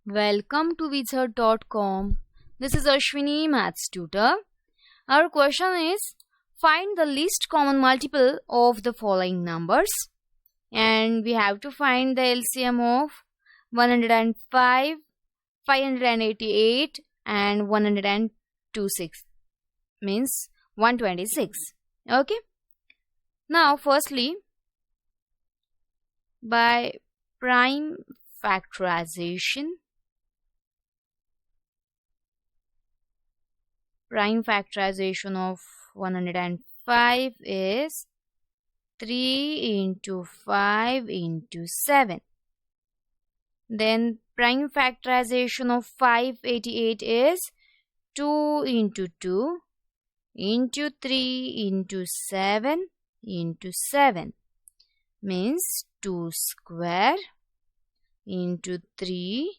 Welcome to Wizard.com. This is Ashwini, Maths Tutor. Our question is, find the least common multiple of the following numbers. And we have to find the LCM of 105, 588 and 126. Means 126. Okay. Now firstly, by prime factorization, of 105 is 3 into 5 into 7. Then prime factorization of 588 is 2 into 2 into 3 into 7 into 7. Means 2 square into 3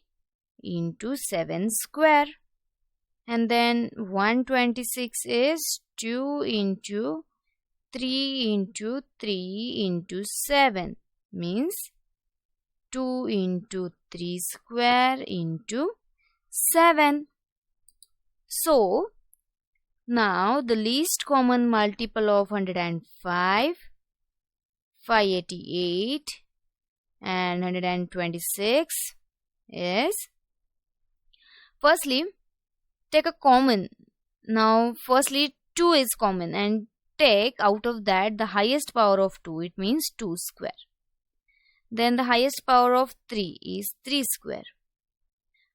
into 7 square. And then 126 is 2 into 3 into 3 into 7. Means 2 into 3 square into 7. So, now the least common multiple of 105, 588 and 126 is, firstly, take a common. Now firstly 2 is common and take out of that the highest power of 2, it means 2 square. Then the highest power of 3 is 3 square.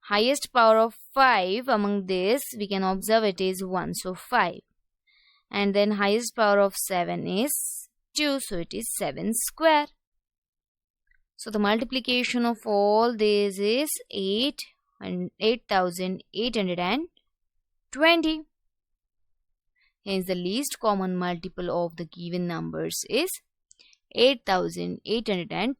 Highest power of 5 among this we can observe it is 1, so 5. And then highest power of 7 is 2, so it is 7 square. So the multiplication of all these is 8,820. Hence the least common multiple of the given numbers is 8,820.